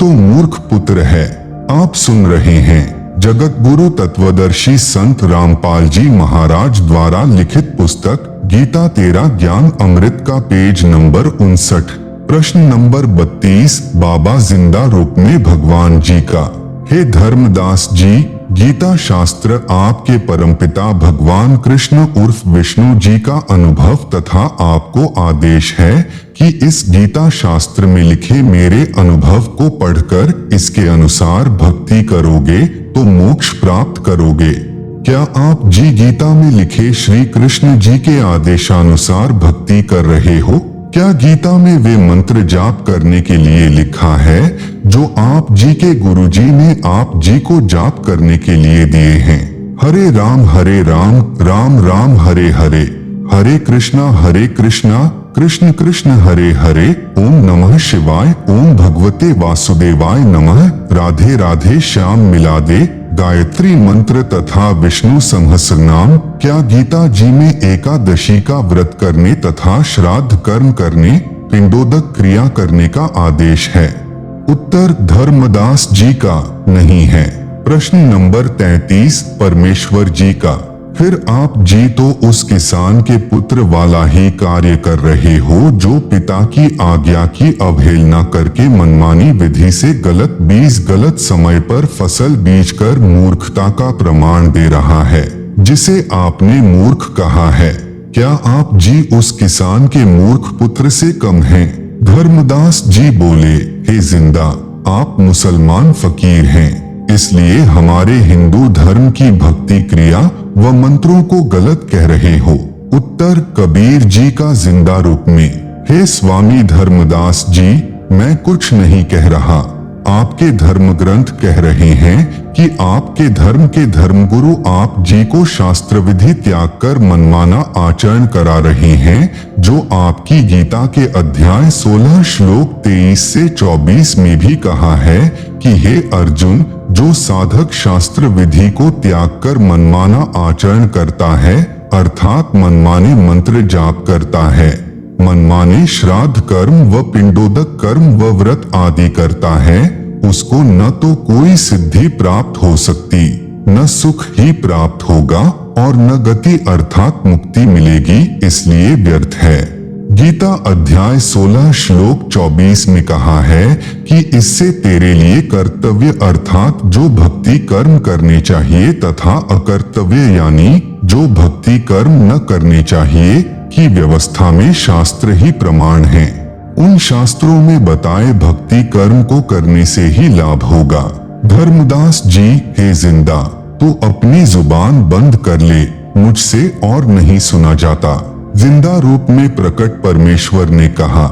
तो मूर्ख पुत्र है। आप सुन रहे हैं जगत गुरु तत्वदर्शी संत रामपाल जी महाराज द्वारा लिखित पुस्तक गीता तेरा ज्ञान अमृत का पेज नंबर 59, प्रश्न नंबर 32, बाबा जिंदा रूप में भगवान जी का। हे धर्मदास जी, गीता शास्त्र आपके परमपिता भगवान कृष्ण उर्फ विष्णु जी का अनुभव तथा आपको आदेश है कि इस गीता शास्त्र में लिखे मेरे अनुभव को पढ़कर इसके अनुसार भक्ति करोगे तो मोक्ष प्राप्त करोगे। क्या आप जी गीता में लिखे श्री कृष्ण जी के आदेशानुसार भक्ति कर रहे हो? क्या गीता में वे मंत्र जाप करने के लिए लिखा है जो आप जी के गुरुजी ने आप जी को जाप करने के लिए दिए हैं? हरे राम राम राम हरे हरे, हरे कृष्णा कृष्ण कृष्ण हरे हरे, ओम नमः शिवाय, ओम भगवते वासुदेवाय नमः, राधे राधे श्याम मिलादे, गायत्री मंत्र तथा विष्णु सहस्रनाम। क्या गीता जी में एकादशी का व्रत करने तथा श्राद्ध कर्म करने, पिंडोदक क्रिया करने का आदेश है? उत्तर धर्मदास जी का नहीं है। प्रश्न नंबर 33, परमेश्वर जी का। फिर आप जी तो उस किसान के पुत्र वाला ही कार्य कर रहे हो जो पिता की आज्ञा की अवहेलना करके मनमानी विधि से गलत बीज गलत समय पर फसल बीजकर मूर्खता का प्रमाण दे रहा है, जिसे आपने मूर्ख कहा है। क्या आप जी उस किसान के मूर्ख पुत्र से कम हैं? धर्मदास जी बोले, हे जिंदा, आप मुसलमान फकीर हैं, इसलिए हमारे हिंदू धर्म की भक्ति क्रिया व मंत्रों को गलत कह रहे हो। उत्तर कबीर जी का जिंदा रूप में। हे स्वामी धर्मदास जी, मैं कुछ नहीं कह रहा, आपके धर्म ग्रंथ कह रहे हैं कि आपके धर्म के धर्मगुरु आप जी को शास्त्र विधि त्याग कर मनमाना आचरण करा रहे हैं, जो आपकी गीता के अध्याय 16 श्लोक 23 से 24 में भी कहा है कि हे अर्जुन, जो साधक शास्त्र विधि को त्याग कर मनमाना आचरण करता है, अर्थात मनमाने मंत्र जाप करता है, मनमाने श्राद्ध कर्म व पिंडोदक कर्म व व्रत आदि करता है, उसको न तो कोई सिद्धि प्राप्त हो सकती, न सुख ही प्राप्त होगा और न गति अर्थात मुक्ति मिलेगी, इसलिए व्यर्थ है। गीता अध्याय 16 श्लोक 24 में कहा है कि इससे तेरे लिए कर्तव्य अर्थात जो भक्ति कर्म करने चाहिए तथा अकर्तव्य यानी जो भक्ति कर्म न करने चाहिए की व्यवस्था में शास्त्र ही प्रमाण है। उन शास्त्रों में बताए भक्ति कर्म को करने से ही लाभ होगा। धर्मदास जी, हे जिंदा, तू अपनी जुबान बंद कर ले, मुझसे और नहीं सुना जाता। जिंदा रूप में प्रकट परमेश्वर ने कहा,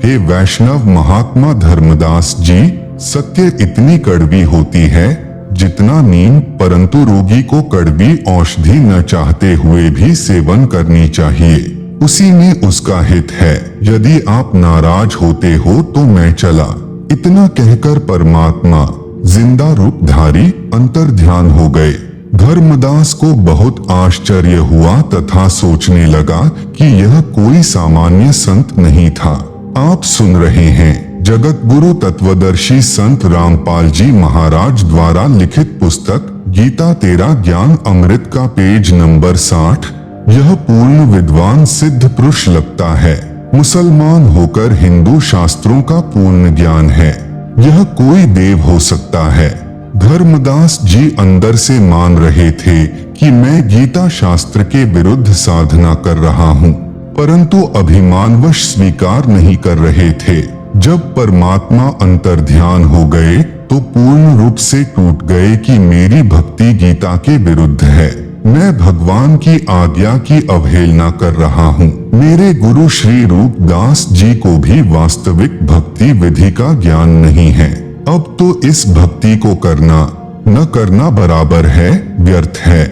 हे वैष्णव महात्मा धर्मदास जी, सत्य इतनी कड़वी होती है जितना नीम, परंतु रोगी को कड़वी औषधि न चाहते हुए भी सेवन करनी चाहिए, उसी में उसका हित है। यदि आप नाराज होते हो तो मैं चला। इतना कहकर परमात्मा जिंदा रूपधारी अंतर ध्यान हो गए। धर्मदास को बहुत आश्चर्य हुआ तथा सोचने लगा कि यह कोई सामान्य संत नहीं था। आप सुन रहे हैं जगत गुरु तत्वदर्शी संत रामपाल जी महाराज द्वारा लिखित पुस्तक गीता तेरा ज्ञान अमृत का पेज नंबर 60। यह पूर्ण विद्वान सिद्ध पुरुष लगता है, मुसलमान होकर हिंदू शास्त्रों का पूर्ण ज्ञान है, यह कोई देव हो सकता है। धर्मदास जी अंदर से मान रहे थे कि मैं गीता शास्त्र के विरुद्ध साधना कर रहा हूँ, परंतु अभिमानवश स्वीकार नहीं कर रहे थे। जब परमात्मा अंतर ध्यान हो गए तो पूर्ण रूप से टूट गए कि मेरी भक्ति गीता के विरुद्ध है, मैं भगवान की आज्ञा की अवहेलना कर रहा हूँ। मेरे गुरु श्री रूपदास जी को भी वास्तविक भक्ति विधि का ज्ञान नहीं है। अब तो इस भक्ति को करना न करना बराबर है, व्यर्थ है।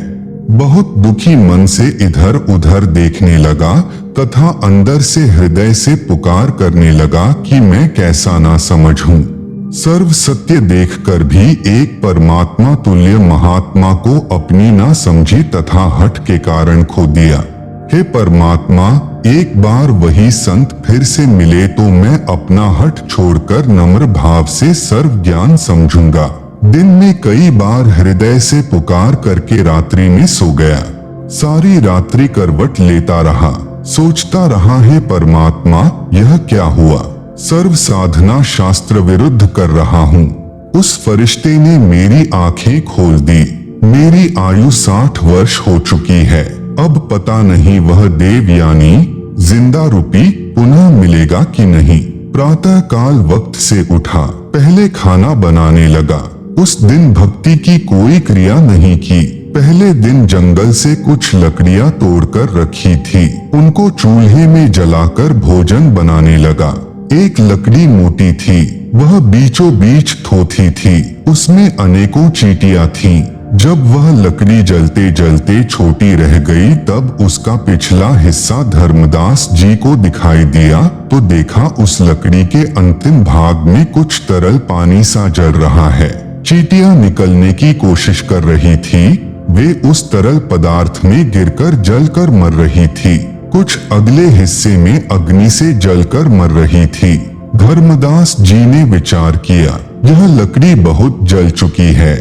बहुत दुखी मन से इधर उधर देखने लगा तथा अंदर से हृदय से पुकार करने लगा कि मैं कैसा ना समझ हूँ। सर्व सत्य देखकर भी एक परमात्मा तुल्य महात्मा को अपनी ना समझी तथा हठ के कारण खो दिया। हे परमात्मा, एक बार वही संत फिर से मिले तो मैं अपना हठ छोड़कर नम्र भाव से सर्व ज्ञान समझूंगा। दिन में कई बार हृदय से पुकार करके रात्रि में सो गया। सारी रात्रि करवट लेता रहा, सोचता रहा, हे परमात्मा, यह क्या हुआ? सर्व साधना शास्त्र विरुद्ध कर रहा हूँ। उस फरिश्ते ने मेरी आंखें खोल दी। मेरी आयु 60 वर्ष हो चुकी है। अब पता नहीं वह देव यानी जिंदा रूपी पुनः मिलेगा कि नहीं। प्रातः काल वक्त से उठा, पहले खाना बनाने लगा। उस दिन भक्ति की कोई क्रिया नहीं की। पहले दिन जंगल से कुछ लकड़ियां तोड़कर रखी थी, उनको चूल्हे में जलाकर भोजन बनाने लगा। एक लकड़ी मोटी थी, वह बीचों बीच थोथी थी, उसमें अनेकों चींटियां थीं। जब वह लकड़ी जलते जलते छोटी रह गई तब उसका पिछला हिस्सा धर्मदास जी को दिखाई दिया तो देखा उस लकड़ी के अंतिम भाग में कुछ तरल पानी सा जल रहा है। चींटियां निकलने की कोशिश कर रही थी, वे उस तरल पदार्थ में गिरकर जलकर मर रही थी। कुछ अगले हिस्से में अग्नि से जलकर मर रही थी। धर्मदास जी ने विचार किया, यह लकड़ी बहुत जल चुकी है,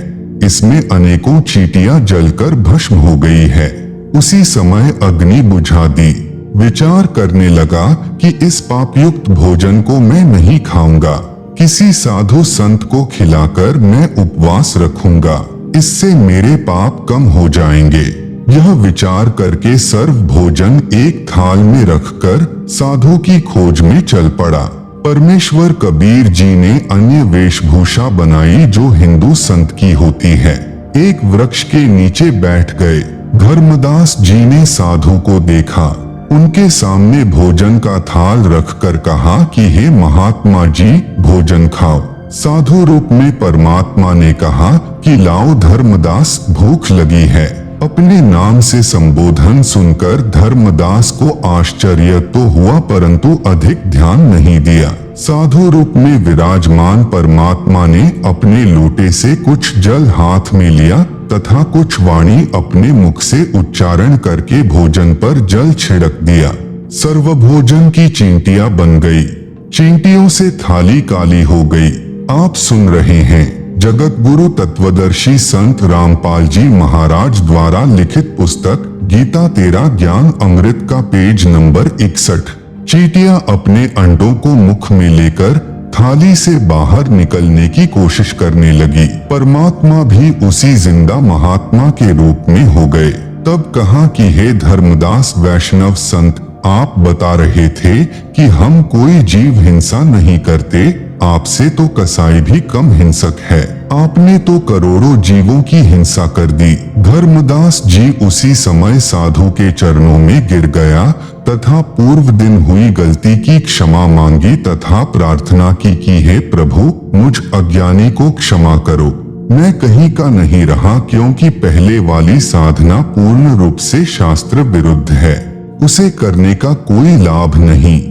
इसमें अनेकों चींटियां जलकर भस्म हो गई है। उसी समय अग्नि बुझा दी। विचार करने लगा कि इस पापयुक्त भोजन को मैं नहीं खाऊंगा, किसी साधु संत को खिलाकर मैं उपवास रखूंगा, इससे मेरे पाप कम हो जाएंगे। यह विचार करके सर्व भोजन एक थाल में रखकर साधु की खोज में चल पड़ा। परमेश्वर कबीर जी ने अन्य वेशभूषा बनाई जो हिंदू संत की होती है। एक वृक्ष के नीचे बैठ गए। धर्मदास जी ने साधु को देखा, उनके सामने भोजन का थाल रखकर कहा कि हे महात्मा जी, भोजन खाओ। साधु रूप में परमात्मा ने कहा कि लाओ धर्मदास, भूख लगी है। अपने नाम से संबोधन सुनकर धर्मदास को आश्चर्य तो हुआ परंतु अधिक ध्यान नहीं दिया। साधु रूप में विराजमान परमात्मा ने अपने लोटे से कुछ जल हाथ में लिया तथा कुछ वाणी अपने मुख से उच्चारण करके भोजन पर जल छिड़क दिया। सर्वभोजन की चींटियां बन गई। चींटियों से थाली काली हो गई। आप सुन रहे हैं जगत गुरु तत्वदर्शी संत रामपाल जी महाराज द्वारा लिखित पुस्तक गीता तेरा ज्ञान अमृत का पेज नंबर 61। चींटियां अपने अंडों को मुख में लेकर थाली से बाहर निकलने की कोशिश करने लगी। परमात्मा भी उसी जिंदा महात्मा के रूप में हो गए। तब कहा कि हे धर्मदास वैष्णव संत, आप बता रहे थे कि हम कोई जीव हिंसा नहीं करते, आपसे तो कसाई भी कम हिंसक है। आपने तो करोड़ों जीवों की हिंसा कर दी। धर्मदास जी उसी समय साधु के चरणों में गिर गया तथा पूर्व दिन हुई गलती की क्षमा मांगी तथा प्रार्थना की कि हे प्रभु, मुझ अज्ञानी को क्षमा करो। मैं कहीं का नहीं रहा क्योंकि पहले वाली साधना पूर्ण रूप से शास्त्र विरुद्ध है, उसे करने का कोई लाभ नहीं।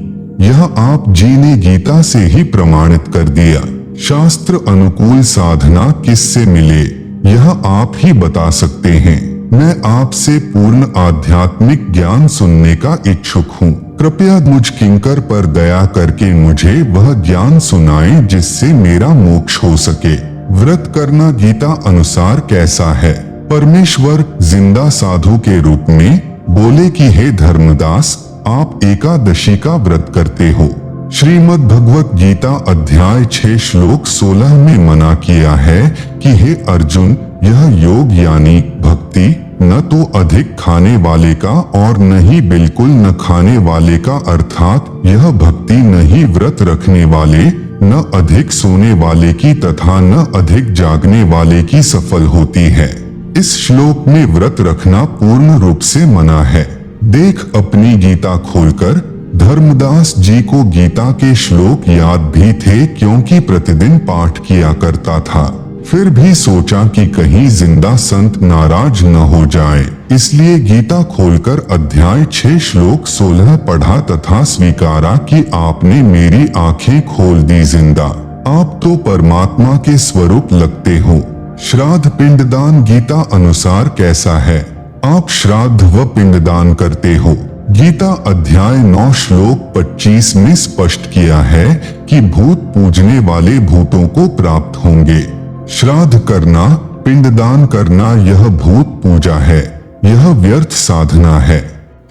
यह आप जी ने गीता से ही प्रमाणित कर दिया। शास्त्र अनुकूल साधना किससे मिले, यह आप ही बता सकते हैं। मैं आपसे पूर्ण आध्यात्मिक ज्ञान सुनने का इच्छुक हूँ। कृपया मुझ किंकर पर दया करके मुझे वह ज्ञान सुनाएं जिससे मेरा मोक्ष हो सके। व्रत करना गीता अनुसार कैसा है? परमेश्वर जिंदा साधु के रूप में बोले कि हे धर्मदास, आप एकादशी का व्रत करते हो। श्रीमद् भगवत गीता अध्याय 6 श्लोक 16 में मना किया है कि हे अर्जुन, यह योग यानी भक्ति न तो अधिक खाने वाले का और न ही बिल्कुल न खाने वाले का, अर्थात यह भक्ति न ही व्रत रखने वाले, न अधिक सोने वाले की तथा न अधिक जागने वाले की सफल होती है। इस श्लोक में व्रत रखना पूर्ण रूप से मना है। देख अपनी गीता खोलकर। धर्मदास जी को गीता के श्लोक याद भी थे क्योंकि प्रतिदिन पाठ किया करता था। फिर भी सोचा कि कहीं जिंदा संत नाराज न हो जाए, इसलिए गीता खोलकर अध्याय 6 श्लोक 16 पढ़ा तथा स्वीकारा कि आपने मेरी आंखें खोल दी जिंदा। आप तो परमात्मा के स्वरूप लगते हो। श्राद्ध पिंडदान गीता अनुसार कैसा है? आप श्राद्ध व पिंडदान करते हो। गीता अध्याय 9 श्लोक 25 में स्पष्ट किया है कि भूत पूजने वाले भूतों को प्राप्त होंगे। श्राद्ध करना, पिंडदान करना यह भूत पूजा है, यह व्यर्थ साधना है।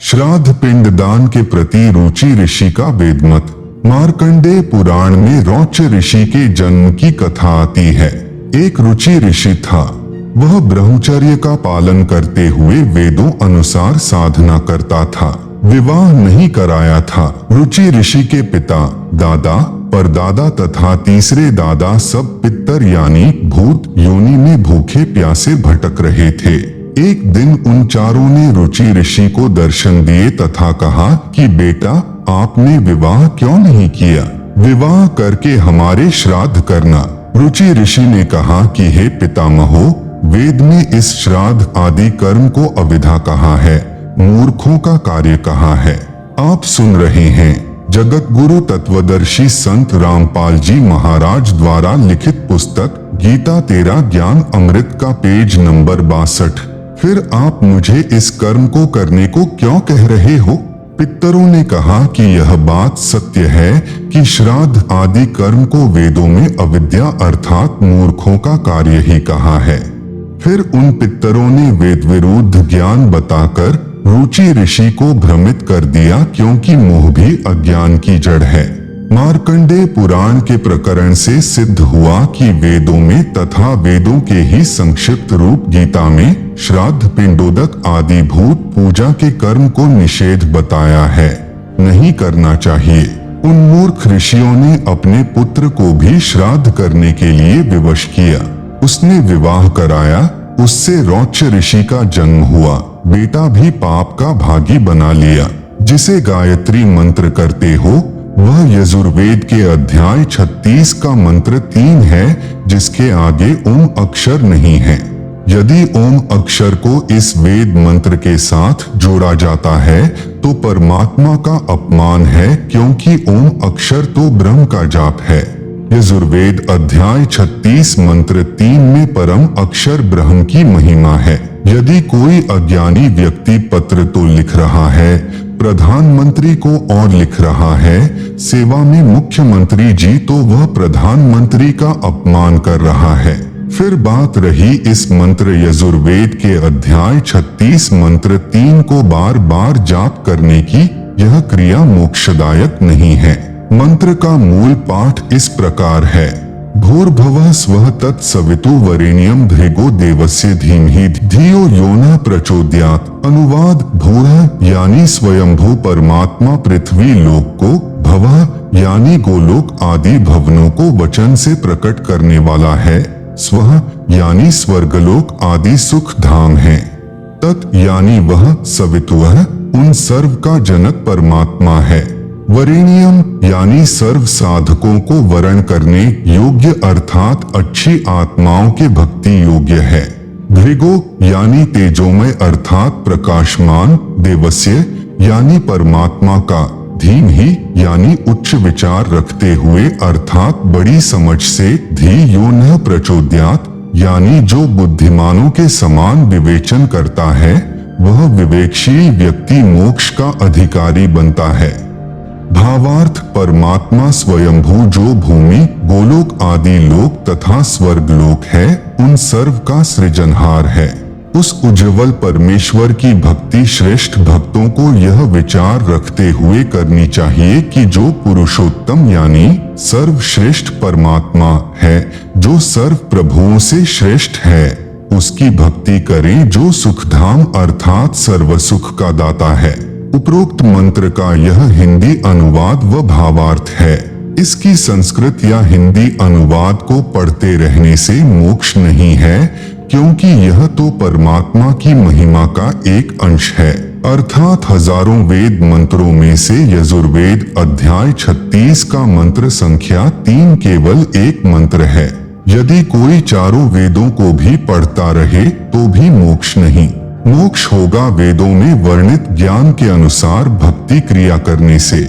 श्राद्ध पिंडदान के प्रति रुचि ऋषि का वेदमत। मार्कंडेय पुराण में रौच ऋषि के जन्म की कथा आती है। एक रुचि ऋषि था, वह ब्रह्मचर्य का पालन करते हुए वेदों अनुसार साधना करता था। विवाह नहीं कराया था। रुचि ऋषि के पिता, दादा, परदादा तथा तीसरे दादा सब पितर यानी भूत योनि में भूखे प्यासे भटक रहे थे। एक दिन उन चारों ने रुचि ऋषि को दर्शन दिए तथा कहा कि बेटा, आपने विवाह क्यों नहीं किया? विवाह करके हमारे श्राद्ध करना। रुचि ऋषि ने कहा कि हे पितामहो, वेद में इस श्राद्ध आदि कर्म को अविद्या कहा है, मूर्खों का कार्य कहा है। आप सुन रहे हैं जगत गुरु तत्वदर्शी संत रामपाल जी महाराज द्वारा लिखित पुस्तक गीता तेरा ज्ञान अमृत का पेज नंबर 62। फिर आप मुझे इस कर्म को करने को क्यों कह रहे हो? पितरों ने कहा कि यह बात सत्य है कि श्राद्ध आदि कर्म को वेदों में अविद्या अर्थात मूर्खों का कार्य ही कहा है। फिर उन पितरों ने वेद विरुद्ध ज्ञान बताकर रुचि ऋषि को भ्रमित कर दिया, क्योंकि मोह भी अज्ञान की जड़ है। मार्कंडेय पुराण के प्रकरण से सिद्ध हुआ कि वेदों में तथा वेदों के ही संक्षिप्त रूप गीता में श्राद्ध, पिंडोदक आदि भूत पूजा के कर्म को निषेध बताया है, नहीं करना चाहिए। उन मूर्ख ऋषियों ने अपने पुत्र को भी श्राद्ध करने के लिए विवश किया। उसने विवाह कराया, उससे रौच ऋषि का जन्म हुआ। बेटा भी पाप का भागी बना लिया। जिसे गायत्री मंत्र करते हो वह यजुर्वेद के अध्याय 36 का मंत्र 3 है, जिसके आगे ओम अक्षर नहीं है। यदि ओम अक्षर को इस वेद मंत्र के साथ जोड़ा जाता है तो परमात्मा का अपमान है, क्योंकि ओम अक्षर तो ब्रह्म का जाप है। यजुर्वेद अध्याय 36 मंत्र 3 में परम अक्षर ब्रह्म की महिमा है। यदि कोई अज्ञानी व्यक्ति पत्र तो लिख रहा है, प्रधानमंत्री को और लिख रहा है, सेवा में मुख्यमंत्री जी, तो वह प्रधानमंत्री का अपमान कर रहा है। फिर बात रही इस मंत्र यजुर्वेद के अध्याय 36 मंत्र 3 को बार बार जाप करने की, यह क्रिया मोक्षदायक नहीं है। मंत्र का मूल पाठ इस प्रकार है, भूर्भुवः स्वः तत्सवितुर्वरेण्यं भृगो देवस्य धीमहि धियो यो न प्रचोदयात्। अनुवाद, भूरः यानी स्वयंभू परमात्मा पृथ्वी लोक को, भवः यानी गोलोक आदि भवनों को वचन से प्रकट करने वाला है, स्वः यानी स्वर्गलोक आदि सुख धाम है, तत् यानी वह, सवितुः उन सर्व का जनक परमात्मा है, वरेण्यम यानी सर्व साधकों को वरण करने योग्य अर्थात अच्छी आत्माओं के भक्ति योग्य है, भृगो यानी तेजोमय अर्थात प्रकाशमान, देवस्य यानी परमात्मा का, धीमहि यानी उच्च विचार रखते हुए अर्थात बड़ी समझ से, धी यो न प्रचोदयात् यानी जो बुद्धिमानों के समान विवेचन करता है, वह विवेकशील व्यक्ति मोक्ष का अधिकारी बनता है। भावार्थ, परमात्मा स्वयंभू जो भूमि, गोलोक आदि लोक तथा स्वर्ग लोक है, उन सर्व का सृजनहार है। उस उज्ज्वल परमेश्वर की भक्ति श्रेष्ठ भक्तों को यह विचार रखते हुए करनी चाहिए कि जो पुरुषोत्तम यानी सर्वश्रेष्ठ परमात्मा है, जो सर्व प्रभुओं से श्रेष्ठ है, उसकी भक्ति करें जो सुखधाम अर्थात सर्व सुख का दाता है। उपरोक्त मंत्र का यह हिंदी अनुवाद व भावार्थ है। इसकी संस्कृत या हिंदी अनुवाद को पढ़ते रहने से मोक्ष नहीं है, क्योंकि यह तो परमात्मा की महिमा का एक अंश है। अर्थात हजारों वेद मंत्रों में से यजुर्वेद अध्याय 36 का मंत्र संख्या 3 केवल एक मंत्र है। यदि कोई चारों वेदों को भी पढ़ता रहे तो भी मोक्ष नहीं। मोक्ष होगा वेदों में वर्णित ज्ञान के अनुसार भक्ति क्रिया करने से।